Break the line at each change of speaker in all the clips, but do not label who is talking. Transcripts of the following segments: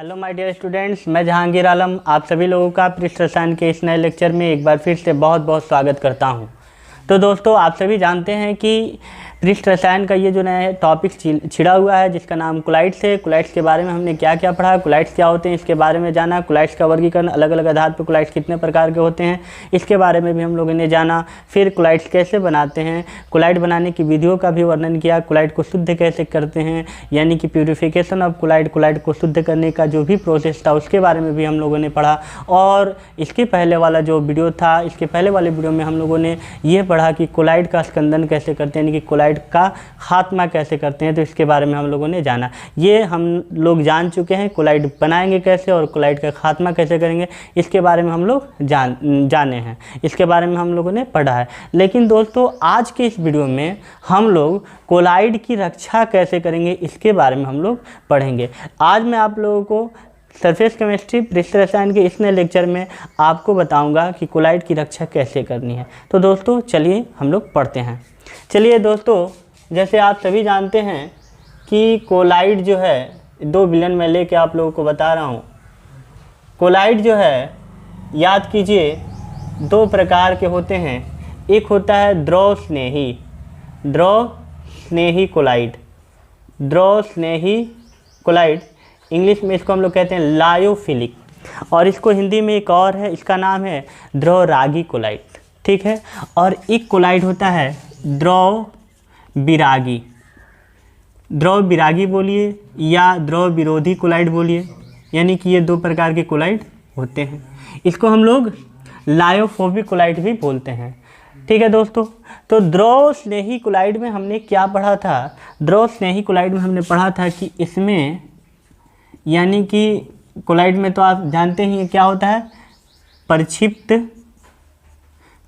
Hello my dear students, मैं जहांगीर आलम आप सभी लोगों का पृष्ठ रसायन के इस नए लेक्चर में एक बार फिर से बहुत बहुत स्वागत करता हूं। तो दोस्तों, आप सभी जानते हैं कि पृष्ठ रसायन का ये जो नया टॉपिक छिड़ा हुआ है जिसका नाम कोलाइड्स है। कोलाइड्स के बारे में हमने क्या क्या पढ़ा, कोलाइड्स क्या होते हैं इसके बारे में जाना, कोलाइड्स का वर्गीकरण, अलग अलग आधार पर कोलाइड्स कितने प्रकार के होते हैं इसके बारे में भी हम लोगों ने जाना। फिर कोलाइड्स कैसे बनाते हैं, कोलाइड बनाने की विधियों का भी वर्णन किया, कोलाइड को शुद्ध कैसे करते हैं यानी कि प्यूरिफिकेशन ऑफ कोलाइड, कोलाइड को शुद्ध करने का जो भी प्रोसेस था उसके बारे में भी हम लोगों ने पढ़ा। और इसके पहले वाला जो वीडियो था, इसके पहले वाले वीडियो में हम लोगों ने ये पढ़ा कि कोलाइड का स्कंदन कैसे करते हैं यानी कि कोलाइड का खात्मा कैसे करते हैं, तो इसके बारे में हम लोगों ने जाना। ये हम लोग जान चुके हैं कोलाइड बनाएंगे कैसे और कोलाइड का खात्मा कैसे करेंगे, इसके बारे में हम लोग जाने हैं, इसके बारे में हम लोगों ने पढ़ा है। लेकिन दोस्तों, आज के इस वीडियो में हम लोग कोलाइड की रक्षा कैसे करेंगे इसके बारे में हम लोग पढ़ेंगे। आज मैं आप लोगों को सरफेस केमिस्ट्री पृष्ठ रसायन के इस नए लेक्चर में आपको बताऊंगा कि कोलाइड की रक्षा कैसे करनी है। तो दोस्तों चलिए हम लोग पढ़ते हैं। चलिए दोस्तों, जैसे आप सभी जानते हैं कि कोलाइड जो है, दो विलयन मैं लेके आप लोगों को बता रहा हूँ। कोलाइड जो है, याद कीजिए, दो प्रकार के होते हैं। एक होता है द्रव स्नेही कोलाइड, द्रव स्नेही कोलाइड, इंग्लिश में इसको हम लोग कहते हैं लायोफिलिक, और इसको हिंदी में एक और है, इसका नाम है द्रव रागी कोलाइड, ठीक है। और एक कोलाइड होता है द्रव विरागी बोलिए या द्रव विरोधी कोलाइड बोलिए, यानी कि ये दो प्रकार के कोलाइड होते हैं। इसको हम लोग लायोफोबिक कोलाइड भी बोलते हैं, ठीक है दोस्तों। तो द्रव स्नेही कोलाइड में हमने क्या पढ़ा था? द्रव स्नेही कोलाइड में हमने पढ़ा था कि इसमें यानी कि कोलाइड में तो आप जानते ही क्या होता है,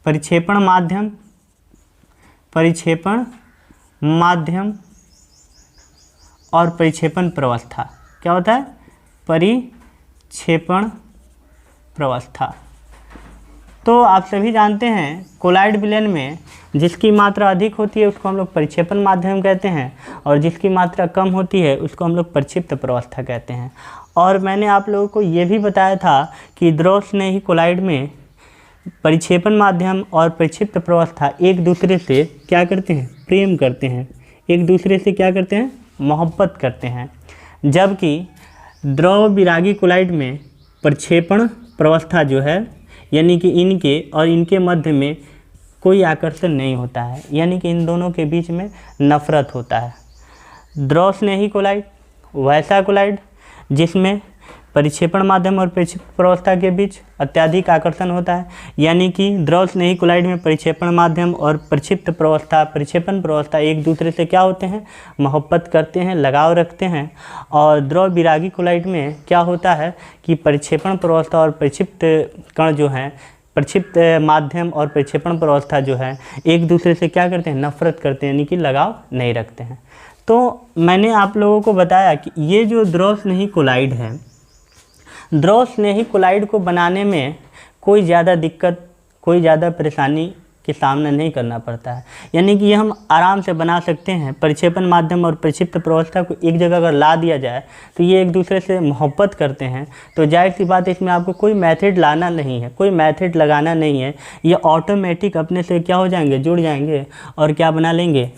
परिक्षेपण माध्यम और परिक्षेपण प्रवस्था। क्या होता है? परिक्षेपण प्रवस्था। तो आप सभी जानते हैं कोलाइड विलयन में जिसकी मात्रा अधिक होती है उसको हम लोग परिक्षेपण माध्यम कहते हैं, और जिसकी मात्रा कम होती है उसको हम लोग परिक्षिप्त प्रवस्था कहते हैं। और मैंने आप लोगों को ये भी बताया था कि द्रव स्नेही कोलाइड में परिक्षेपण माध्यम और परिक्षिप्त प्रवस्था एक दूसरे से क्या करते हैं? प्रेम करते हैं, एक दूसरे से क्या करते हैं? मोहब्बत करते हैं। जबकि द्रव विरागी कोलाइड में परिक्षेपण प्रवस्था जो है यानी कि इनके और इनके मध्य में कोई आकर्षण नहीं होता है, यानी कि इन दोनों के बीच में नफरत होता है। द्रव स्नेही कोलाइड वैसा कोलाइड जिसमें परिक्षेपण माध्यम और परिक्षिप्त प्रवस्था के बीच अत्यधिक आकर्षण होता है, यानी कि द्रव स्नेही कोलाइड में परिक्षेपण माध्यम और परिक्षिप्त प्रवस्था एक दूसरे से क्या होते हैं? मोहब्बत करते हैं, लगाव रखते हैं। और द्रव विरागी कोलाइड में क्या होता है कि परिक्षेपण प्रवस्था और परिक्षिप्त कण जो हैं, परिक्षिप्त माध्यम और परिक्षेपण प्रवस्था जो है एक दूसरे से क्या करते हैं? नफरत करते हैं, यानी कि लगाव नहीं रखते हैं। तो मैंने आप लोगों को बताया कि ये जो द्रव स्नेही कोलाइड है, द्रव स्नेही कोलाइड को बनाने में कोई ज़्यादा दिक्कत, कोई ज़्यादा परेशानी के सामना नहीं करना पड़ता है, यानी कि ये हम आराम से बना सकते हैं। परिक्षेपण माध्यम और परिक्षिप्त प्रवस्था को एक जगह अगर ला दिया जाए तो ये एक दूसरे से मोहब्बत करते हैं, तो जाहिर सी बात है इसमें आपको कोई मेथड लाना नहीं है, कोई मेथड लगाना नहीं है, ये ऑटोमेटिक अपने से क्या हो जाएंगे? जुड़ जाएंगे और क्या बना लेंगे?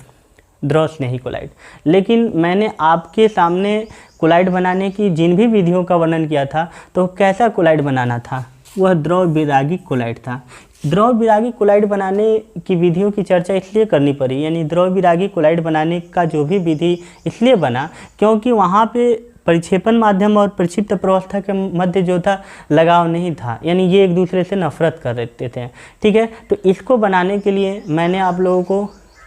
द्रव स्नेही कोलाइड। लेकिन मैंने आपके सामने कोलाइड बनाने की जिन भी विधियों का वर्णन किया था तो कैसा कोलाइड बनाना था? वह द्रव विरागी कोलाइड था। द्रव विरागी कोलाइड बनाने की विधियों की चर्चा इसलिए करनी पड़ी, यानी द्रव विरागी कोलाइड बनाने का जो भी विधि इसलिए बना क्योंकि वहाँ पे परिक्षेपण माध्यम और परिक्षिप्त प्रवस्था के मध्य जो था लगाव नहीं था, यानी ये एक दूसरे से नफरत कर रहे थे, ठीक है। तो इसको बनाने के लिए मैंने आप लोगों को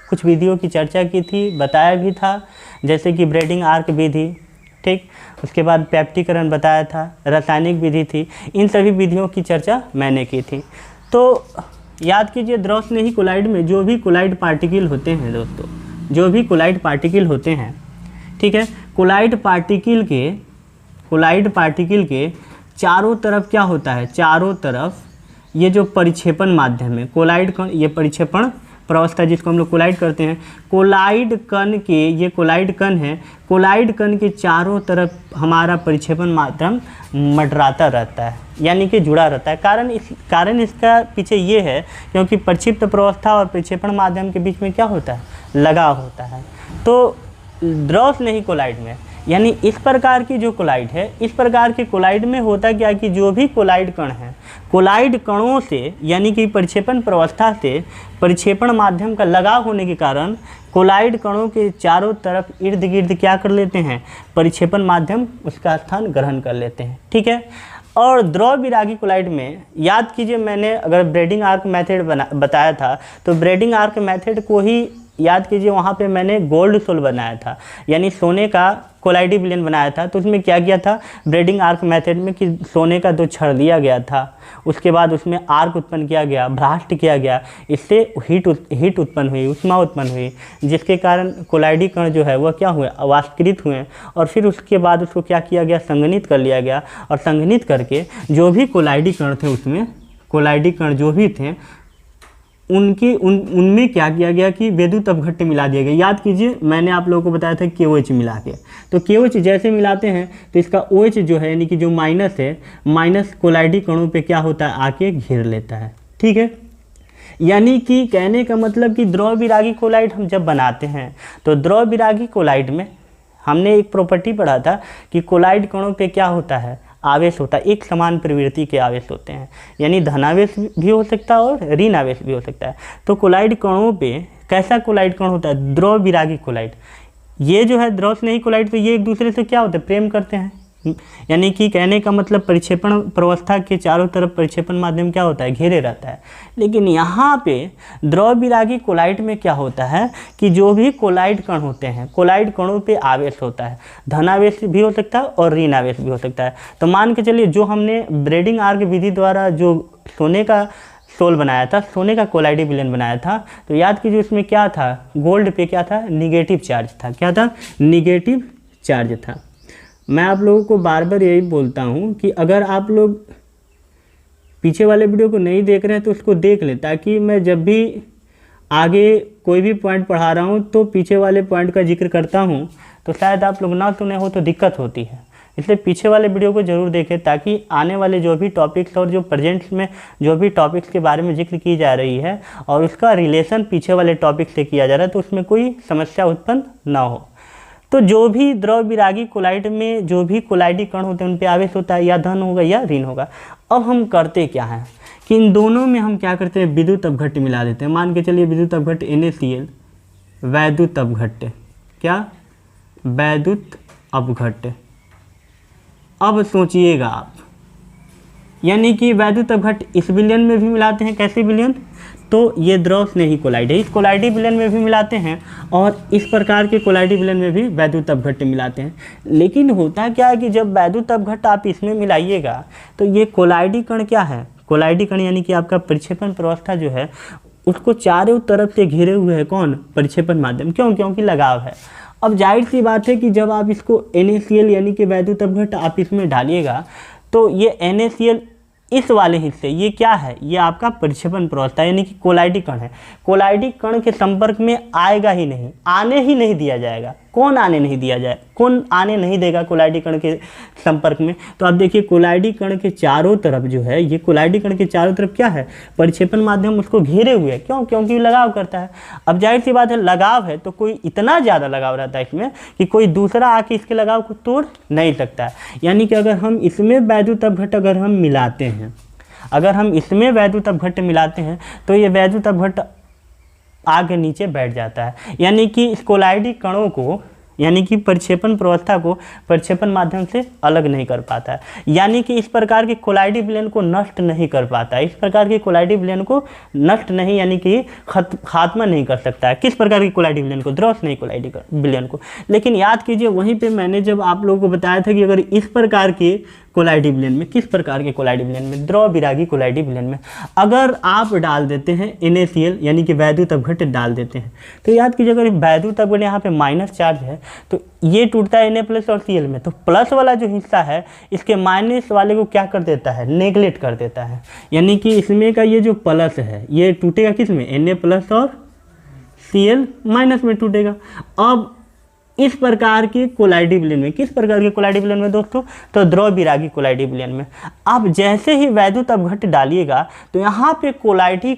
कुछ विधियों की चर्चा की थी, बताया भी था, जैसे कि ब्रेडिंग आर्क विधि, ठीक, उसके बाद पैप्टिकरण बताया था, रासायनिक विधि थी, इन सभी विधियों की चर्चा मैंने की थी। तो याद कीजिए, द्रव स्नेही कोलाइड में जो भी कोलाइड पार्टिकल होते हैं दोस्तों, जो भी कोलाइड पार्टिकल होते हैं, ठीक है, कोलाइड पार्टिकल के चारों तरफ क्या होता है? चारों तरफ ये जो परिक्षेपण माध्यम है कोलाइड का, ये परिक्षेपण प्रवस्था जिसको हम लोग कोलाइड करते हैं, कोलाइड कण के, ये कोलाइड कण है, कोलाइड कण के चारों तरफ हमारा परिक्षेपण माध्यम मंडराता रहता है, यानी कि जुड़ा रहता है। कारण इसका पीछे ये है क्योंकि प्रक्षिप्त प्रवस्था और परिक्षेपण माध्यम के बीच में क्या होता है, लगाव होता है। तो द्रव स्नेही कोलाइड में, यानी इस प्रकार की जो कोलाइड है, इस प्रकार के कोलाइड में होता क्या कि जो भी कोलाइड कण है, कोलाइड कणों से यानी कि परिक्षेपण प्रवस्था से परिक्षेपण माध्यम का लगाव होने के कारण कोलाइड कणों के चारों तरफ इर्द गिर्द क्या कर लेते हैं, परिक्षेपण माध्यम उसका स्थान ग्रहण कर लेते हैं। ठीक है। और द्रव विरागी कोलाइड में याद कीजिए, मैंने अगर ब्रेडिंग आर्क मेथड बताया था तो ब्रेडिंग आर्क मेथड को ही याद कीजिए, वहाँ पे मैंने गोल्ड सोल बनाया था, यानी सोने का कोलाइडी विलयन बनाया था। तो उसमें क्या किया था ब्रेडिंग आर्क मेथड में कि सोने का 2 छड़ दिया गया था, उसके बाद उसमें आर्क उत्पन्न किया गया, भ्राष्ट किया गया, इससे हीट उत्पन्न हुई, उष्मा उत्पन्न हुई, जिसके कारण कोलाइडी कण जो है वह क्या हुए, अवाष्कृत हुए। और फिर उसके बाद उसको क्या किया गया, संघनित कर लिया गया, और संघनित करके जो भी कोलाइडी कण थे, उसमें कोलाइडी कण जो भी थे उनमें क्या किया गया कि वैद्युत अपघट्य मिला दिया गया। याद कीजिए, मैंने आप लोगों को बताया था KOH मिला के, तो KOH जैसे मिलाते हैं तो इसका OH जो है, यानी कि जो माइनस है, माइनस कोलाइडी कणों पे क्या होता है, आके घेर लेता है। ठीक है। यानी कि कहने का मतलब कि द्रव विरागी कोलाइड हम जब बनाते हैं तो द्रव विरागी कोलाइड में हमने एक प्रॉपर्टी पढ़ा था कि कोलाइड कणों पे क्या होता है, आवेश होता है, एक समान प्रवृत्ति के आवेश होते हैं, यानी धनावेश भी हो सकता है और ऋण आवेश भी हो सकता है। तो कोलाइड कणों पे कैसा कोलाइड कण होता है, द्रव विरागी कोलाइड। ये जो है द्रव स्नेही कोलाइड, तो ये एक दूसरे से क्या होते हैं, प्रेम करते हैं। यानी कि कहने का मतलब परिक्षेपण प्रवस्था के चारों तरफ परिक्षेपण माध्यम क्या होता है, घेरे रहता है। लेकिन यहाँ पे द्रव विरागी कोलाइड में क्या होता है कि जो भी कोलाइड कण होते हैं, कोलाइड कणों पे आवेश होता है, धनावेश भी हो सकता है और ऋण आवेश भी हो सकता है। तो मान के चलिए, जो हमने ब्रेडिंग आर्क विधि द्वारा जो सोने का सोल बनाया था, सोने का कोलाइडी विलयन बनाया था, तो याद कीजिए उसमें क्या था, गोल्ड पे क्या था, निगेटिव चार्ज था। क्या था, निगेटिव चार्ज था। मैं आप लोगों को बार बार यही बोलता हूँ कि अगर आप लोग पीछे वाले वीडियो को नहीं देख रहे हैं तो उसको देख लें, ताकि मैं जब भी आगे कोई भी पॉइंट पढ़ा रहा हूँ तो पीछे वाले पॉइंट का जिक्र करता हूँ, तो शायद आप लोग ना सुने हो तो दिक्कत होती है। इसलिए पीछे वाले वीडियो को ज़रूर देखें, ताकि आने वाले जो भी टॉपिक्स और जो प्रेजेंट्स में जो भी टॉपिक्स के बारे में जिक्र की जा रही है और उसका रिलेशन पीछे वाले टॉपिक से किया जा रहा है, तो उसमें कोई समस्या उत्पन्न ना हो। तो जो भी द्रव विरागी कोलाइड में जो भी कोलाइडी कण होते हैं उन पे आवेश होता है, या धन होगा या ऋण होगा। अब हम करते क्या हैं कि इन दोनों में हम क्या करते हैं, विद्युत अपघट्य मिला देते हैं। मान के चलिए विद्युत अपघट्य NaCl, वैद्युत अपघट्य, क्या, वैद्युत अपघट्य। अब सोचिएगा आप, यानी कि वैद्युत अपघट्य इस विलयन में भी मिलाते हैं। कैसे विलयन, तो ये द्रव स्नेही कोलाइड है, इस कोलाइडी विलयन में भी मिलाते हैं, और इस प्रकार के कोलाइडी विलयन में भी वैद्युत अपघट्य मिलाते हैं। लेकिन होता क्या है कि जब वैद्युत अपघट्य आप इसमें मिलाइएगा तो ये कोलाइडी कण क्या है, कोलाइडी कण यानी कि आपका परिक्षेपण प्रवस्था जो है उसको चारों तरफ से घेरे हुए है, कौन, परिक्षेपण माध्यम। क्यों, क्योंकि लगाव है। अब जाहिर सी बात है कि जब आप इसको NaCl यानी कि वैद्युत अपघट्य आप इसमें डालिएगा तो ये NaCl इस वाले हिस्से, ये क्या है, ये आपका परिक्षेपण प्रवस्था यानी कि कोलाइडी कण है। कोलाइडी कण के संपर्क में आएगा ही नहीं, आने ही नहीं दिया जाएगा। कौन आने नहीं दिया जाए, कौन आने नहीं देगा कोलाइडी कण के संपर्क में। तो आप देखिए कोलाइडी कण के चारों तरफ जो है, ये कोलाइडी कण के चारों तरफ क्या है, परिक्षेपण माध्यम उसको घेरे हुए है। क्यों, क्योंकि लगाव करता है। अब जाहिर सी बात है, लगाव है तो कोई इतना ज़्यादा लगाव रहता है इसमें कि कोई दूसरा आके इसके लगाव को तोड़ नहीं सकता है। यानी कि अगर हम इसमें वैद्युत अपघट्य अगर हम मिलाते हैं, अगर हम इसमें वैद्युत अपघट्य मिलाते हैं तो ये वैद्युत अपघट्य आगे नीचे बैठ जाता है। यानी कि इस कोलाइडी कणों को, यानी कि परिक्षेपण प्रवस्था को परिक्षेपण माध्यम से अलग नहीं कर पाता है। यानी कि इस प्रकार के कोलाइडी विलयन को नष्ट नहीं कर पाता है। इस प्रकार के कोलाइडी विलयन को नष्ट नहीं, यानी कि खात्मा नहीं कर सकता है। किस प्रकार की कोलाइडी विलयन को, द्रव स्नेही कोलाइडी विलयन को। लेकिन याद कीजिए, वहीं पे मैंने जब आप लोगों को बताया था कि अगर इस प्रकार के कोलाइडी विलयन में, किस प्रकार के कोलाइडी विलयन में, द्रव विरागी कोलाइडी विलयन में अगर आप डाल देते हैं NaCl यानी कि वैद्युत अपघट्य डाल देते हैं, तो याद कीजिए अगर वैद्युत अपघट्य यहाँ पे माइनस चार्ज है तो ये टूटता है Na+ और Cl में, तो प्लस वाला जो हिस्सा है इसके माइनस वाले को क्या कर देता है, नेगलेक्ट कर देता है। यानी कि इसमें का ये जो प्लस है ये टूटेगा किस में, Na+ और Cl माइनस में टूटेगा। अब इस प्रकार के कोलाइडी विलयन में, किस प्रकार के कोलाइडी विलयन में दोस्तों, तो द्रव विरागी कोलाइडी विलयन में आप जैसे ही वैद्युत अपघट्य डालिएगा तो यहाँ पे कोलाइडी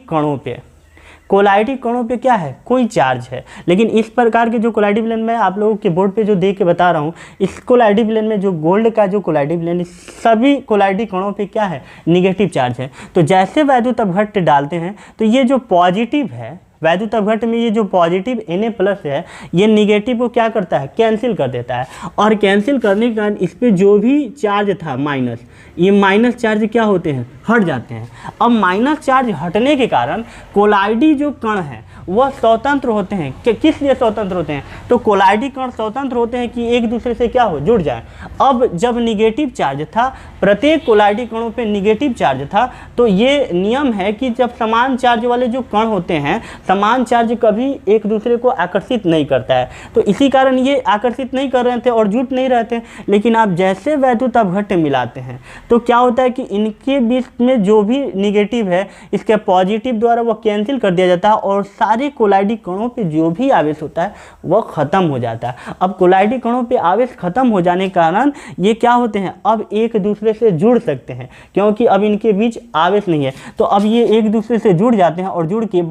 कणों पे क्या है, कोई चार्ज है। लेकिन इस प्रकार के जो कोलाइडी विलयन में आप लोगों के बोर्ड पे जो दे के बता रहा हूँ, इस कोलाइडी विलयन में जो गोल्ड का जो कोलाइडी विलयन, सभी कोलाइडी कणों पे क्या है, निगेटिव चार्ज है। तो जैसे वैद्युत अपघट्य डालते हैं तो ये जो पॉजिटिव है वैद्युत अपघट्य में, ये जो पॉजिटिव Na+ है, ये निगेटिव को क्या करता है, कैंसिल कर देता है। और कैंसिल करने के कारण इस पर जो भी चार्ज था माइनस, ये माइनस चार्ज क्या होते हैं, हट जाते हैं। अब माइनस चार्ज हटने के कारण कोलाइडी जो कण हैं वह स्वतंत्र होते हैं। किस लिए स्वतंत्र होते हैं, तो कोलाइडी कण स्वतंत्र होते हैं कि एक दूसरे से क्या हो, जुड़ जाए। अब जब निगेटिव चार्ज था, प्रत्येक कोलाइडी कणों पे निगेटिव चार्ज था, तो ये नियम है कि जब समान चार्ज वाले जो कण होते हैं, समान चार्ज कभी एक दूसरे को आकर्षित नहीं करता है। तो इसी कारण ये आकर्षित नहीं कर रहे थे और जुट नहीं रहे थे। लेकिन आप जैसे वैद्युत अपघट्य मिलाते हैं तो क्या होता है कि इनके बीच में जो भी निगेटिव है, इसके पॉजिटिव द्वारा वो कैंसिल कर दिया जाता है और सारे कोलाइडी कणों पे जो भी आवेश होता है वह खत्म हो जाता है। अब कोलाइडी कणों पे आवेश खत्म हो जाने के कारण ये क्या होते हैं, अब एक दूसरे से जुड़ सकते हैं, क्योंकि अब इनके बीच आवेश नहीं है। तो अब ये एक दूसरे से जुड़ जाते हैं और जुड़ के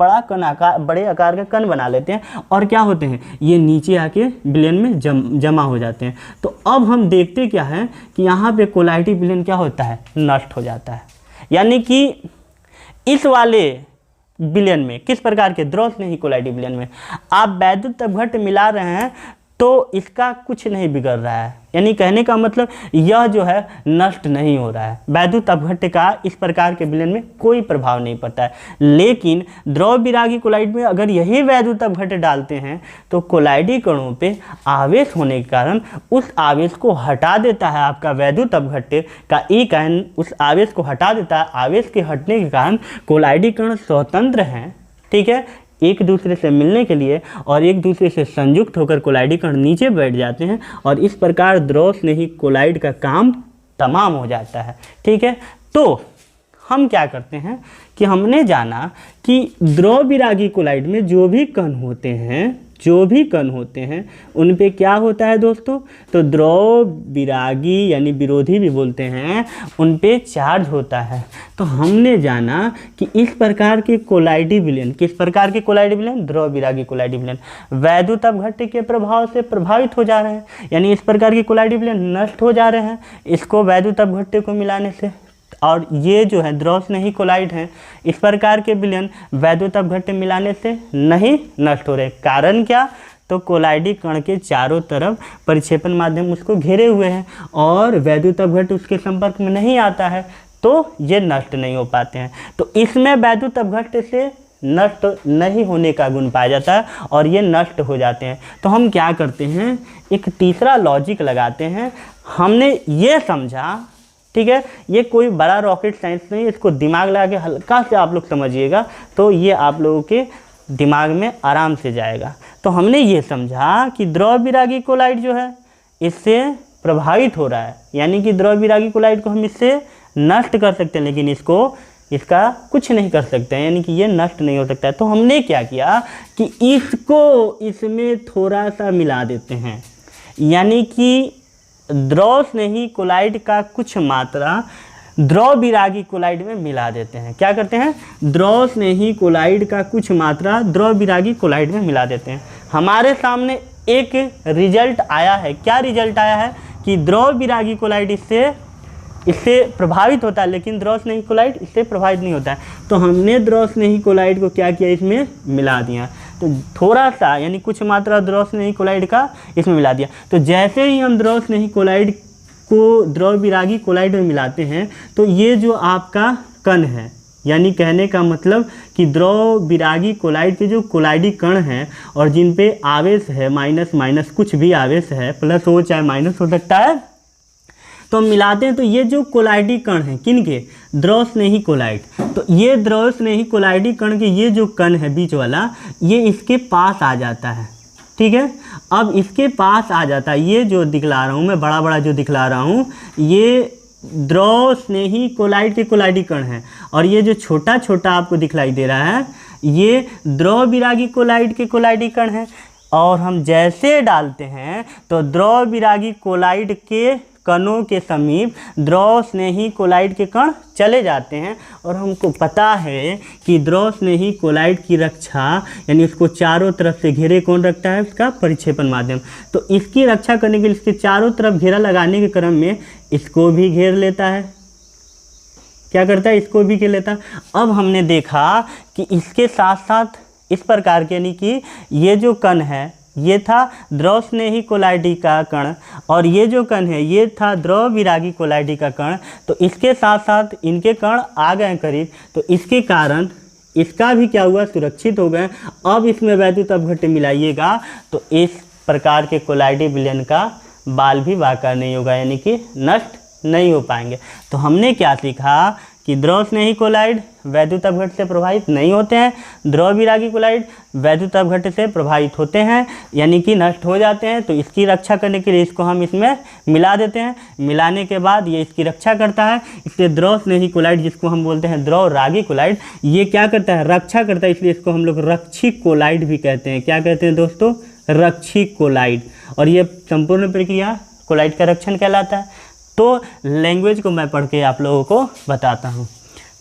बड़े आकार का कण बना लेते हैं और क्या होते हैं, ये नीचे आके विलयन में जमा हो जाते हैं। तो अब हम देखते क्या है कि यहाँ पे कोलाइडी विलयन क्या होता है, नष्ट हो जाता है। यानी कि इस वाले विलयन में, किस प्रकार के, द्रव स्नेही कोलाइडी विलयन में आप वैद्युत अपघट्य मिला रहे हैं तो इसका कुछ नहीं बिगड़ रहा है। यानी कहने का मतलब यह जो है नष्ट नहीं हो रहा है। वैद्युत अपघट्य का इस प्रकार के विलयन में कोई प्रभाव नहीं पड़ता है। लेकिन द्रव विरागी कोलाइड में अगर यही वैद्युत अपघट्य डालते हैं तो कोलाइडी कणों पे आवेश होने के कारण उस आवेश को हटा देता है। आपका वैद्युत अपघट्य का एक आयन उस आवेश को हटा देता है। आवेश के हटने के कारण कोलाइडी कण स्वतंत्र हैं, ठीक है, एक दूसरे से मिलने के लिए, और एक दूसरे से संयुक्त होकर कोलाइडी कण नीचे बैठ जाते हैं और इस प्रकार द्रव स्नेही कोलाइड का काम तमाम हो जाता है। ठीक है, तो हम क्या करते हैं कि हमने जाना कि द्रव विरागी कोलाइड में जो भी कण होते हैं उन पे क्या होता है दोस्तों, तो द्रव विरागी यानी विरोधी भी बोलते हैं, उन पे चार्ज होता है। तो हमने जाना कि इस प्रकार के कोलाइडी विलयन, किस प्रकार के कोलाइडी विलयन, द्रव विरागी कोलाइडी विलयन वैद्युत अपघट्य के प्रभाव से प्रभावित हो जा रहे हैं। यानी इस प्रकार के कोलाइडी विलयन नष्ट हो जा रहे हैं इसको वैद्युत अपघट्य को मिलाने से। और ये जो है द्रव स्नेही कोलाइड हैं, इस प्रकार के विलयन वैद्युत अपघट्य मिलाने से नहीं नष्ट हो रहे। कारण क्या, तो कोलाइडी कण के चारों तरफ परिक्षेपण माध्यम उसको घेरे हुए हैं और वैद्युत अपघट्य उसके संपर्क में नहीं आता है, तो ये नष्ट नहीं हो पाते हैं। तो इसमें वैद्युत अपघट्य से नष्ट नहीं होने का गुण पाया जाता है और ये नष्ट हो जाते हैं। तो हम क्या करते हैं, एक तीसरा लॉजिक लगाते हैं। हमने ये समझा, ठीक है, ये कोई बड़ा रॉकेट साइंस नहीं, इसको दिमाग लगा के हल्का से आप लोग समझिएगा तो ये आप लोगों के दिमाग में आराम से जाएगा। तो हमने ये समझा कि द्रव विरागी कोलाइड जो है इससे प्रभावित हो रहा है, यानी कि द्रव विरागी कोलाइड को हम इससे नष्ट कर सकते हैं, लेकिन इसका कुछ नहीं कर सकते हैं, यानी कि ये नष्ट नहीं हो सकता है। तो हमने क्या किया कि इसको इसमें थोड़ा सा मिला देते हैं, यानी कि द्रव स्नेही कोलाइड का कुछ मात्रा द्रव विरागी कोलाइड में मिला देते हैं। क्या करते हैं, द्रव स्नेही कोलाइड का कुछ मात्रा द्रव विरागी कोलाइड में मिला देते हैं। हमारे सामने एक रिजल्ट आया है। क्या रिजल्ट आया है कि द्रव विरागी कोलाइड इससे प्रभावित होता है, लेकिन द्रव स्नेही कोलाइड इससे प्रभावित नहीं होता है। तो हमने द्रव स्नेही कोलाइड को क्या किया, इसमें मिला दिया। तो थोड़ा सा यानी कुछ मात्रा द्रव स्नेही कोलाइड का इसमें मिला दिया। तो जैसे ही हम द्रव स्नेही कोलाइड को द्रव विरागी कोलाइड में मिलाते हैं तो ये जो आपका कण है, यानी कहने का मतलब कि द्रव विरागी कोलाइड के जो कोलाइडी कण हैं और जिन पे आवेश है माइनस माइनस कुछ भी आवेश है, प्लस हो चाहे माइनस हो सकता है, तो हम मिलाते हैं तो ये जो कोलाइडी कण हैं किनके, द्रव स्नेही कोलाइड, तो ये द्रव स्नेही कोलाइडी कण के ये जो कण है बीच वाला, ये इसके पास आ जाता है। ठीक है, अब इसके पास आ जाता है, ये जो दिखला रहा हूँ मैं, बड़ा बड़ा जो दिखला रहा हूँ, ये द्रव स्नेही कोलाइड के कोलाइडी कण है और ये जो छोटा छोटा आपको दिखलाई दे रहा है ये द्रव विरागी कोलाइड के कोलाइडी कण हैं और हम जैसे डालते हैं तो द्रव विरागी कोलाइड के कणों के समीप द्रव स्नेही कोलाइड के कण चले जाते हैं। और हमको पता है कि द्रव स्नेही कोलाइड की रक्षा यानी उसको चारों तरफ से घेरे कौन रखता है, उसका परिक्षेपण माध्यम। तो इसकी रक्षा करने के लिए इसके चारों तरफ घेरा लगाने के क्रम में इसको भी घेर लेता है। क्या करता है, इसको भी घेर लेता है। अब हमने देखा कि इसके साथ साथ इस प्रकार के यानी कि ये जो कण है ये था द्रव स्नेही कोलाइडी का कण और ये जो कण है ये था द्रव विरागी कोलाइडी का कण। तो इसके साथ साथ इनके कण आ गए करीब, तो इसके कारण इसका भी क्या हुआ, सुरक्षित हो गए। अब इसमें वैद्युत अपघट्य मिलाइएगा तो इस प्रकार के कोलाइडी विलयन का बाल भी वाकर नहीं होगा, यानी कि नष्ट नहीं हो पाएंगे। तो हमने क्या सीखा कि द्रव स्नेही कोलाइड वैद्युत अपघट्य से प्रभावित नहीं होते हैं, द्रव विरागी कोलाइड वैद्युत अपघट्य से प्रभावित होते हैं यानी कि नष्ट हो जाते हैं। तो इसकी रक्षा करने के लिए इसको हम इसमें मिला देते हैं। मिलाने के बाद ये इसकी रक्षा करता है, इसलिए द्रव स्नेही कोलाइड जिसको हम बोलते हैं द्रव रागी कोलाइड, ये क्या करता है, रक्षा करता है। इसलिए इसको हम लोग रक्षी कोलाइड भी कहते हैं। क्या कहते हैं दोस्तों, रक्षी कोलाइड। और ये संपूर्ण प्रक्रिया कोलाइड का रक्षण कहलाता है। तो लैंग्वेज को मैं पढ़ के आप लोगों को बताता हूँ।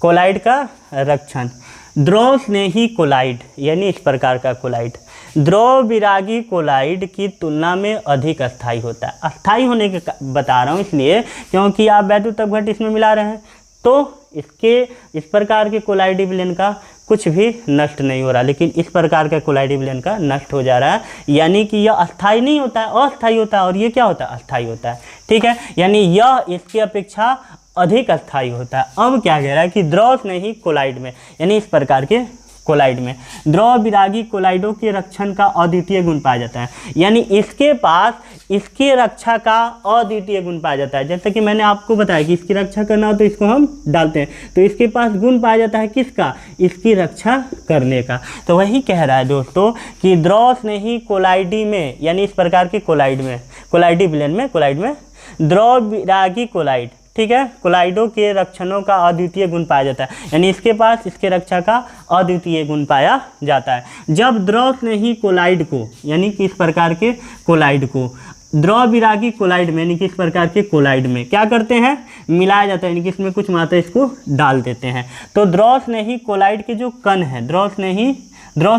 कोलाइड का रक्षण, द्रव स्नेही कोलाइड यानी इस प्रकार का कोलाइड द्रव विरागी कोलाइड की तुलना में अधिक अस्थायी होता है। अस्थायी होने के बता रहा हूँ इसलिए क्योंकि आप वैद्युत अपघट्य इसमें मिला रहे हैं, तो इसके इस प्रकार के कोलाइडी विलयन का कुछ भी नष्ट नहीं हो रहा, लेकिन इस प्रकार का कोलाइडी विलयन का नष्ट हो जा रहा है। यानी कि यह अस्थायी नहीं होता है, अस्थायी होता है। और ये क्या होता है, अस्थायी होता है। ठीक है, यानी यह इसकी अपेक्षा अधिक अस्थायी होता है। अब क्या कह रहा है कि द्रव स्नेही कोलाइड में यानी इस प्रकार के कोलाइड में द्रव विरागी कोलाइडों के रक्षण का अद्वितीय गुण पाया जाता है। यानी इसके पास इसके रक्षा का अद्वितीय गुण पाया जाता है। जैसे कि मैंने आपको बताया कि इसकी रक्षा करना हो तो इसको हम डालते हैं, तो इसके पास गुण पाया जाता है किसका, इसकी रक्षा करने का। तो वही कह रहा है दोस्तों कि द्रव स्नेही कोलाइडी में यानी इस प्रकार के कोलाइड में, कोलाइडी विलयन में, कोलाइड में द्रव विरागी कोलाइड, ठीक है, कोलाइडों के रक्षणों का अद्वितीय गुण पाया जाता है। यानी इसके पास इसके रक्षा का अद्वितीय गुण पाया जाता है। जब द्रव स्नेही कोलाइड को यानी कि इस प्रकार के कोलाइड को द्रव विरागी कोलाइड में यानी कि इस प्रकार के कोलाइड में क्या करते हैं, मिलाया जाता है, यानी कि इसमें कुछ मात्रा इसको डाल देते हैं। तो द्रव स्नेही कोलाइड के जो कण है, द्रव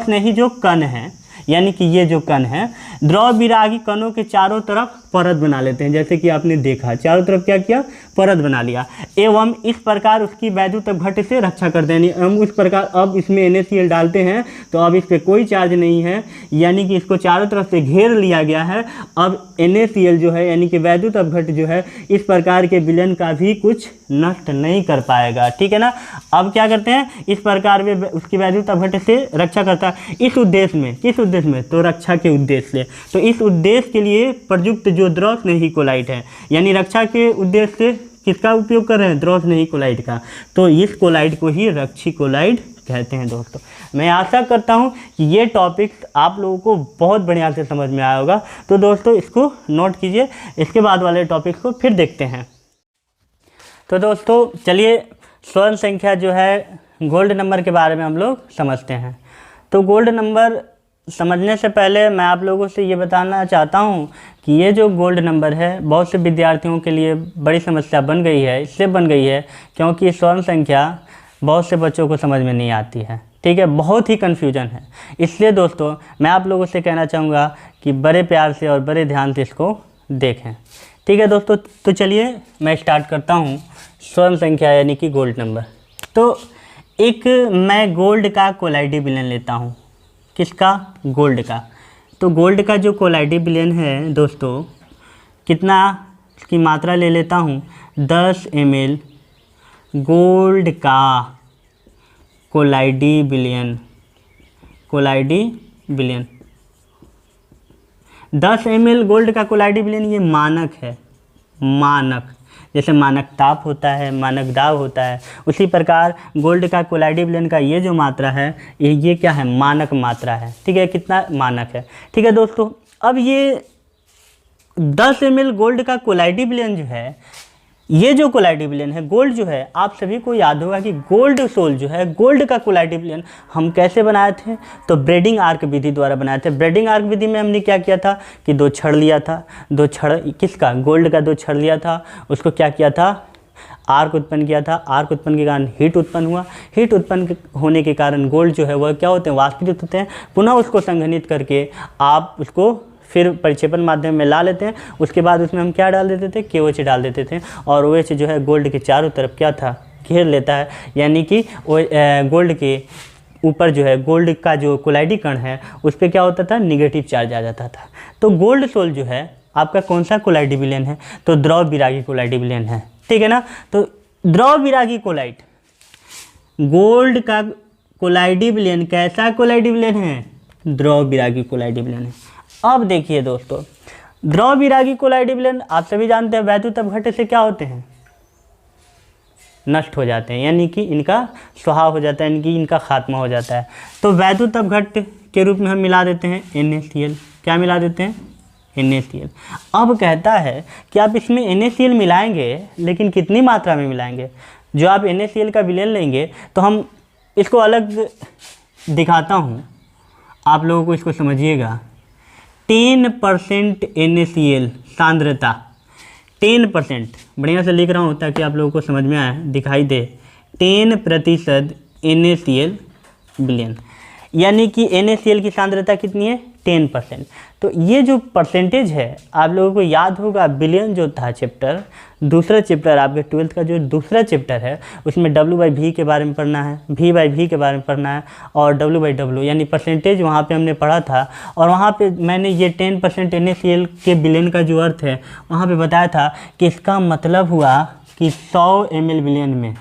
स्नेही जो कण है यानी कि ये जो कण है द्रव विरागी कणों के चारों तरफ परत बना लेते हैं। जैसे कि आपने देखा चारों तरफ क्या किया, परत बना लिया, एवं इस प्रकार उसकी वैद्युत अपघट्य से रक्षा करते हैं। हम इस प्रकार अब इसमें NaCl डालते हैं तो अब इस पर कोई चार्ज नहीं है, यानी कि इसको चारों तरफ से घेर लिया गया है। अब NaCl जो है यानी कि वैद्युत अपघट्य जो है इस प्रकार के विलयन का भी कुछ नष्ट नहीं कर पाएगा। ठीक है ना। अब क्या करते हैं, इस प्रकार वे उसकी वैद्युत अपघट्य से रक्षा करता है। इस उद्देश्य में, किस उद्देश्य में, तो रक्षा के उद्देश्य से। तो इस उद्देश्य के लिए प्रयुक्त जो द्रव स्नेही कोलाइड है यानी रक्षा के उद्देश्य से किसका उपयोग कर रहे हैं, द्रव स्नेही कोलाइड का। तो इस कोलाइड को ही रक्षी कोलाइड कहते हैं। दोस्तों मैं आशा करता हूं कि ये टॉपिक आप लोगों को बहुत बढ़िया से समझ में आया होगा। तो दोस्तों इसको नोट कीजिए, इसके बाद वाले टॉपिक को फिर देखते हैं। तो दोस्तों चलिए स्वर्ण संख्या जो है गोल्ड नंबर के बारे में हम लोग समझते हैं। तो गोल्ड नंबर समझने से पहले मैं आप लोगों से ये बताना चाहता हूँ कि ये जो गोल्ड नंबर है बहुत से विद्यार्थियों के लिए बड़ी समस्या बन गई है। इससे बन गई है क्योंकि स्वर्ण संख्या बहुत से बच्चों को समझ में नहीं आती है। ठीक है, बहुत ही कन्फ्यूजन है। इसलिए दोस्तों मैं आप लोगों से कहना चाहूँगा कि बड़े प्यार से और बड़े ध्यान से इसको देखें। ठीक है दोस्तों, तो चलिए मैं स्टार्ट करता हूँ स्वर्ण संख्या यानी कि गोल्ड नंबर। तो एक मैं गोल्ड का कोलाइडी विलयन लेता हूँ। किसका, गोल्ड का। तो गोल्ड का जो कोलाइडी विलयन है दोस्तों, कितना इसकी मात्रा ले लेता हूँ, 10 ml गोल्ड का कोलाइडी विलयन, 10 ml गोल्ड का कोलाइडी विलयन। ये मानक है, मानक जैसे मानक ताप होता है, मानक दाब होता है, उसी प्रकार गोल्ड का कोलाइडी विलयन का ये जो मात्रा है ये क्या है, मानक मात्रा है। ठीक है, कितना मानक है। ठीक है दोस्तों, अब ये 10 ml गोल्ड का कोलाइडी विलयन जो है ये जो कोलाइडिक विलयन है गोल्ड जो है, आप सभी को याद होगा कि गोल्ड सोल जो है, गोल्ड का कोलाइडिक विलयन हम कैसे बनाए थे, तो ब्रेडिंग आर्क विधि द्वारा बनाए थे। ब्रेडिंग आर्क विधि में हमने क्या किया था कि 2 छड़ लिया था, 2 छड़ किसका, गोल्ड का 2 छड़ लिया था, उसको क्या किया था, आर्क उत्पन्न किया था। आर्क उत्पन्न के कारण हीट उत्पन्न हुआ। हीट उत्पन्न होने के कारण गोल्ड जो है वह क्या होते हैं, वाष्पीकृत होते हैं। पुनः उसको संघनित करके आप उसको फिर परिक्षेपण माध्यम में ला लेते हैं। उसके बाद उसमें हम क्या डाल देते थे, KOH डाल देते थे, और OH जो है गोल्ड के चारों तरफ क्या था, घेर लेता है। यानी कि गोल्ड के ऊपर जो है, गोल्ड का जो कोलाइडिक कण है उस पर क्या होता था, निगेटिव चार्ज आ जाता था। तो गोल्ड सोल जो है आपका कौन सा कोलाइडिक विलयन है, तो द्रव विरागी कोलाइडिक विलयन है, ठीक है ना। तो द्रव विरागी कोलाइड, गोल्ड का कोलाइडिक विलयन कैसा कोलाइडिक विलयन है, द्रव विरागी कोलाइडिक विलयन है। अब देखिए दोस्तों, द्रव विरागी कोलाइडिक विलयन आप सभी जानते हैं वैद्युत अपघट्य से क्या होते हैं, नष्ट हो जाते हैं, यानी कि इनका स्वभाव हो जाता है, यानी कि इनका खात्मा हो जाता है। तो वैद्युत अपघट्य के रूप में हम मिला देते हैं NaCl। क्या मिला देते हैं, NaCl। अब कहता है कि आप इसमें NaCl मिलाएंगे, लेकिन कितनी मात्रा में मिलाएंगे। जो आप NaCl का विलयन लेंगे, तो हम इसको अलग दिखाता हूँ, आप लोगों को इसको समझिएगा। 10% NaCl सांद्रता, 10%, बढ़िया से लिख रहा हूँ ताकि आप लोगों को समझ में आए, दिखाई दे। 10% NaCl विलयन, यानी कि NaCl की सांद्रता कितनी है, 10%। तो ये जो परसेंटेज है आप लोगों को याद होगा, विलयन जो था चैप्टर, दूसरा चैप्टर आपके 12th का जो दूसरा चैप्टर है उसमें W/V के बारे में पढ़ना है, V/V के बारे में पढ़ना है, और W/W यानी परसेंटेज वहाँ पे हमने पढ़ा था। और वहाँ पे मैंने ये 10% NaCl के विलयन का जो अर्थ है वहाँ पे बताया था कि इसका मतलब हुआ कि 100 ml विलयन में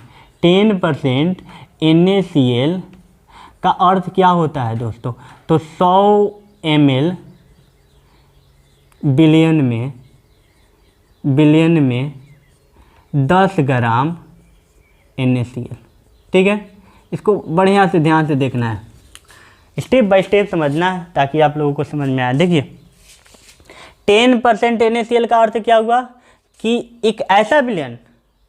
10% NaCl का अर्थ क्या होता है दोस्तों, तो 100 ml विलयन में 10 ग्राम NaCl, ठीक है। इसको बढ़िया से ध्यान से देखना है, स्टेप बाय स्टेप समझना है ताकि आप लोगों को समझ में आए। देखिए 10% NaCl का अर्थ क्या हुआ कि एक ऐसा विलयन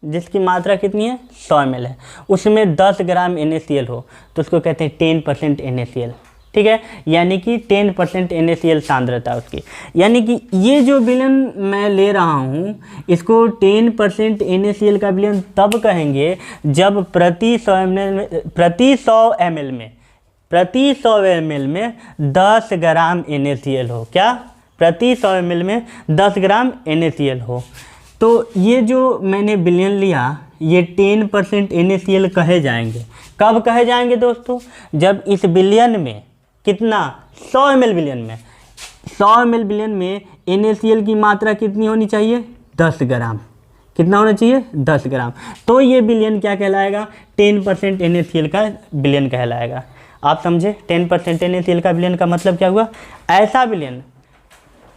जिसकी मात्रा कितनी है, 100 ml है, उसमें 10 ग्राम NaCl हो तो उसको कहते हैं 10% NaCl, ठीक है। यानी कि 10% NaCl सांद्रता उसकी। यानी कि ये जो विलयन मैं ले रहा हूँ इसको 10% NaCl का विलयन तब कहेंगे जब प्रति 100 ml में 10 ग्राम NaCl हो। क्या, प्रति 100 ml में 10 ग्राम NaCl हो। तो ये जो मैंने विलयन लिया ये 10% NaCl कहे जाएंगे। कब कहे जाएंगे दोस्तों, जब इस विलयन में कितना, 100 ml विलयन में, 100 ml विलयन में NaCl की मात्रा कितनी होनी चाहिए, 10 ग्राम। कितना होना चाहिए, 10 ग्राम। तो ये विलयन क्या कहलाएगा, 10% NaCl का विलयन कहलाएगा। आप समझे, 10% NaCl का विलयन का मतलब क्या हुआ, ऐसा विलयन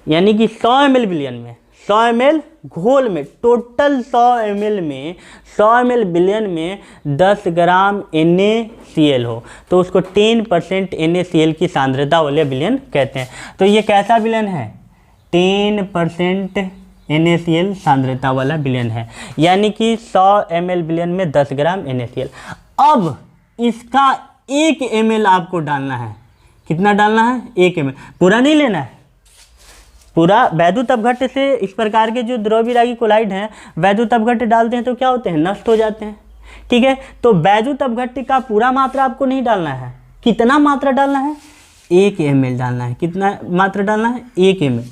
यानी कि 100 ml विलयन में, 100 ml घोल में, टोटल 100 ml विलयन में 10 ग्राम NaCl हो तो उसको 10% NaCl की सांद्रता वाले विलयन कहते हैं। तो ये कैसा विलयन है, 10% NaCl सांद्रता वाला विलयन है, यानी कि 100 ml विलयन में 10 ग्राम NaCl। अब इसका 1 ml आपको डालना है। कितना डालना है, 1 ml। पूरा नहीं लेना है, पूरा वैद्युत अपघट्य से इस प्रकार के जो द्रव विरागी कोलाइड हैं वैद्युत अपघट्य डालते हैं तो क्या होते हैं, नष्ट हो जाते हैं, ठीक है। तो वैद्युत अपघट्य का पूरा मात्रा आपको नहीं डालना है। कितना मात्रा डालना है, 1 ml डालना है। कितना मात्रा डालना है, 1 ml।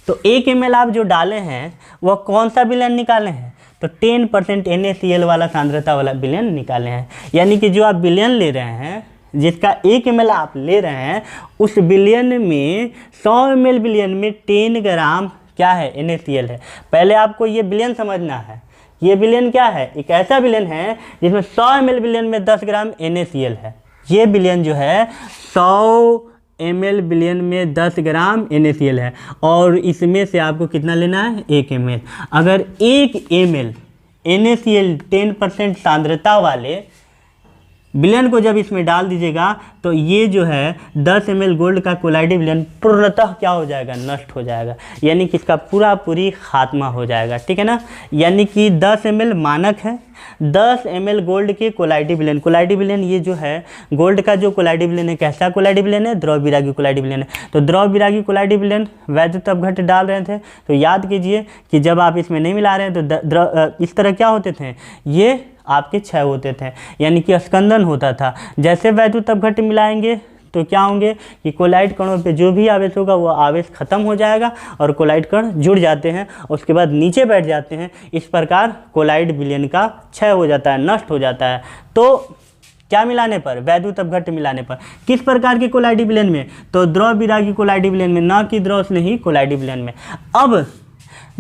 तो 1 ml आप जो डाले हैं वह कौन सा विलयन निकाले हैं, तो 10% NaCl वाला सांद्रता वाला विलयन निकाले हैं। यानी कि जो आप विलयन ले रहे हैं, जिसका 1 ml आप ले रहे हैं, उस विलयन में 100 ml विलयन में 10 ग्राम क्या है, NaCl है। पहले आपको ये विलयन समझना है। ये विलयन क्या है, एक ऐसा विलयन है जिसमें 100 ml विलयन में 10 ग्राम NaCl है। ये विलयन जो है 100 ml विलयन में 10 ग्राम NaCl है, और इसमें से आपको कितना लेना है, 1 ml। अगर 1 ml NaCl 10% सांद्रता वाले विलयन को जब इसमें डाल दीजिएगा तो ये जो है 10 ml गोल्ड का कोलाइड विलयन पूर्णतः क्या हो जाएगा, नष्ट हो जाएगा, यानी कि इसका पूरी खात्मा हो जाएगा, ठीक है ना। यानी कि 10 ml मानक है, 10 ml गोल्ड के कोलाइड विलयन, कोलाइड विलयन ये जो है गोल्ड का जो कोलाइड विलयन है, कैसा कोलाइड विलयन है, द्रव विरागी कोलाइड विलयन है। तो द्रव विरागी कोलाइड विलयन वैद्युत अपघट्य डाल रहे थे तो याद कीजिए कि जब आप इसमें नहीं मिला रहे हैं तो इस तरह क्या होते थे, ये आपके क्षय होते थे, यानी कि स्कंदन होता था। जैसे वैद्युत अपघट्य मिलाएंगे तो क्या होंगे कि कोलाइड कणों पे जो भी आवेश होगा वो आवेश खत्म हो जाएगा और कोलाइड कण जुड़ जाते हैं, उसके बाद नीचे बैठ जाते हैं। इस प्रकार कोलाइड विलयन का क्षय हो जाता है, नष्ट हो जाता है। तो क्या मिलाने पर, वैद्युत अपघट्य मिलाने पर। किस प्रकार के कोलाइड विलयन में, तो द्रव विरागी कोलाइड विलयन में, ना कि द्रव स्नेही कोलाइड विलयन में। अब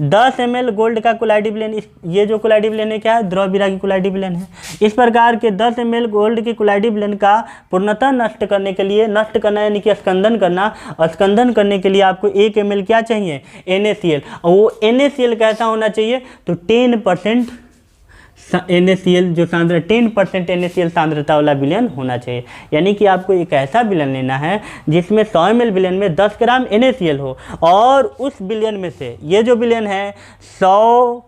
10 ml गोल्ड का कोलाइड विलयन, ये जो कोलाइड विलयन है क्या है, द्रव विरागी कोलाइड विलयन है। इस प्रकार के 10 ml गोल्ड के कोलाइड विलयन का पूर्णतः नष्ट करने के लिए, नष्ट करना यानी कि स्कंदन करना, और स्कंदन करने के लिए आपको 1 ml क्या चाहिए, NaCl। और वो NaCl कैसा होना चाहिए, तो 10% NaCl जो सांद्रता 10% NaCl सांद्रता वाला विलयन होना चाहिए। यानी कि आपको एक ऐसा विलयन लेना है जिसमें 100 ml विलयन में 10 ग्राम NaCl हो, और उस विलयन में से, ये जो विलयन है 100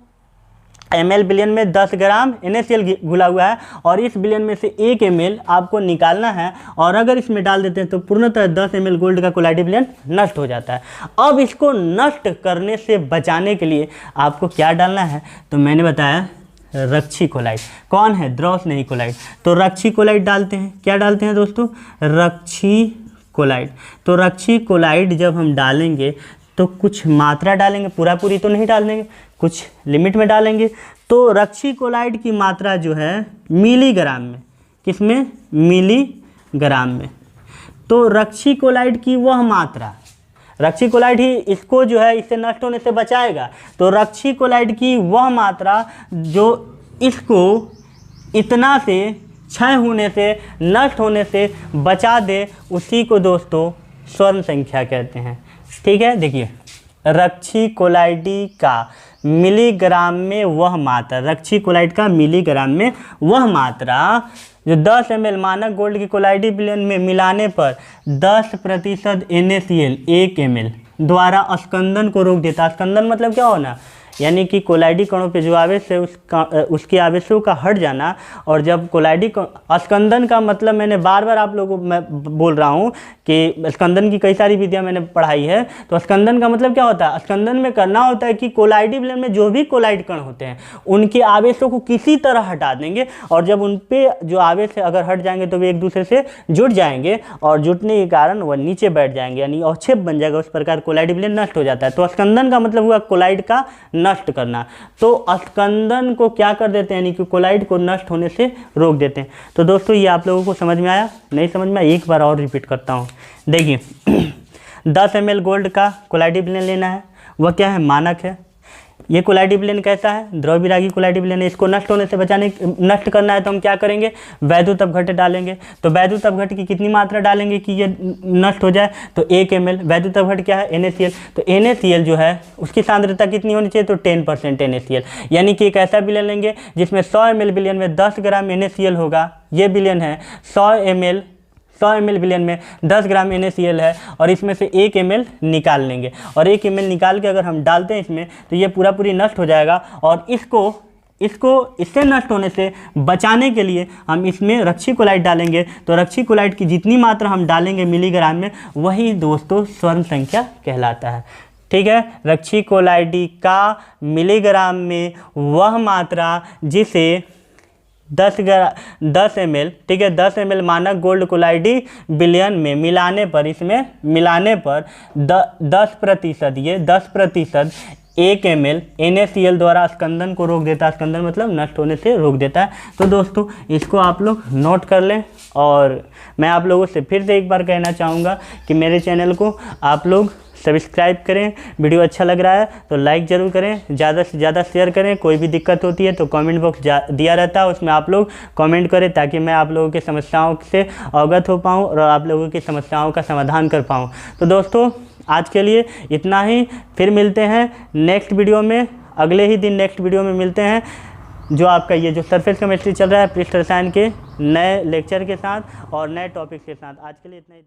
ml विलयन में 10 ग्राम NaCl घुला हुआ है, और इस विलयन में से 1 ml आपको निकालना है, और अगर इसमें डाल देते हैं तो पूर्णतः 10 ml गोल्ड का कोलाइड विलयन नष्ट हो जाता है। अब इसको नष्ट करने से बचाने के लिए आपको क्या डालना है, तो मैंने बताया रक्षी कोलाइड। कौन है, द्रव स्नेही कोलाइड। तो रक्षी कोलाइड डालते हैं। क्या डालते हैं दोस्तों, रक्षी कोलाइड। तो रक्षी कोलाइड जब हम डालेंगे तो कुछ मात्रा डालेंगे, पूरी तो नहीं डालेंगे, कुछ लिमिट में डालेंगे। तो रक्षी कोलाइड की मात्रा जो है मिलीग्राम में, किसमें, मिलीग्राम में। तो रक्षी कोलाइड की वह मात्रा, रक्षी कोलाइड ही इसको जो है इससे नष्ट होने से बचाएगा। तो रक्षी कोलाइड की वह मात्रा जो इसको इतना से क्षय होने से, नष्ट होने से बचा दे, उसी को दोस्तों स्वर्ण संख्या कहते हैं। ठीक है, देखिए रक्षी कोलाइडी का मिलीग्राम में वह मात्रा, रक्षी कोलाइड का मिलीग्राम में वह मात्रा जो 10 ml मानक गोल्ड की कोलाइडी विलयन में मिलाने पर 10% NaCl 1 ml द्वारा स्कंदन को रोक देता। स्कंदन मतलब क्या होना, यानी कि कोलाइडी कणों पे जो आवेश है उसके आवेशों का हट जाना। और जब कोलाइडी स्कंदन का मतलब, मैंने बार बार आप लोगों को मैं बोल रहा हूँ कि स्कंदन की कई सारी विधियाँ मैंने पढ़ाई है। तो स्कंदन का मतलब क्या होता है, स्कंदन में करना होता है कि कोलाइडी विलयन में जो भी कोलाइड कण होते हैं उनके आवेशों को किसी तरह हटा देंगे, और जब उन पे जो आवेश है अगर हट जाएंगे तो वे एक दूसरे से जुड़ जाएंगे, और जुटने के कारण वह नीचे बैठ जाएंगे, यानी अवक्षेप बन जाएगा। उस प्रकार कोलाइडी विलयन नष्ट हो जाता है। तो स्कंदन का मतलब हुआ कोलाइड का नष्ट करना। तो स्कंदन को क्या कर देते हैं, यानी कि कोलाइड को नष्ट होने से रोक देते हैं। तो दोस्तों ये आप लोगों को समझ में आया, नहीं समझ में आया, एक बार और रिपीट करता हूँ। देखिए 10 ml गोल्ड का कोलाइडी विलयन लेना है, वह क्या है, मानक है। ये कोलाइडी विलयन कैसा है, द्रव विरागी कोलाइडी विलयन है। इसको नष्ट होने से बचाने, नष्ट करना है तो हम क्या करेंगे, वैद्युत अपघट्य डालेंगे। तो वैद्युत अपघट्य की कितनी मात्रा डालेंगे कि ये नष्ट हो जाए, तो 1 ml। वैद्युत अपघट्य क्या है, NaCl। तो NaCl जो है उसकी सांद्रता कितनी होनी चाहिए, तो 10% NaCl। यानी कि एक ऐसा विलयन लेंगे जिसमें 100 ml विलयन में 10 ग्राम NaCl होगा। ये विलयन है 100 ml विलयन में 10 ग्राम NaCl है, और इसमें से 1 ml निकाल लेंगे, और 1 ml निकाल के अगर हम डालते हैं इसमें तो ये पूरी नष्ट हो जाएगा। और इसको इससे नष्ट होने से बचाने के लिए हम इसमें रक्षी कोलाइड डालेंगे। तो रक्षी कोलाइड की जितनी मात्रा हम डालेंगे मिलीग्राम में, वही दोस्तों स्वर्ण संख्या कहलाता है। ठीक है, रक्षी कोलाइडी का मिलीग्राम में वह मात्रा जिसे 10 ml, ठीक है, 10 ml मानक गोल्ड कोलाइडी विलयन में मिलाने पर, इसमें मिलाने पर 10%, ये 10% 1 ml NaCl द्वारा स्कंदन को रोक देता है। स्कंदन मतलब नष्ट होने से रोक देता है। तो दोस्तों इसको आप लोग नोट कर लें, और मैं आप लोगों से फिर से एक बार कहना चाहूँगा कि मेरे चैनल को आप लोग सब्सक्राइब करें। वीडियो अच्छा लग रहा है तो लाइक ज़रूर करें, ज़्यादा से ज़्यादा शेयर करें। कोई भी दिक्कत होती है तो कमेंट बॉक्स दिया रहता है, उसमें आप लोग कमेंट करें ताकि मैं आप लोगों की समस्याओं से अवगत हो पाऊँ और आप लोगों की समस्याओं का समाधान कर पाऊँ। तो दोस्तों आज के लिए इतना ही, फिर मिलते हैं नेक्स्ट वीडियो में, अगले ही दिन नेक्स्ट वीडियो में मिलते हैं। जो आपका ये जो सरफेस केमिस्ट्री चल रहा है पृष्ठ रसायन के नए लेक्चर के साथ और नए टॉपिक के साथ। आज के लिए इतना ही।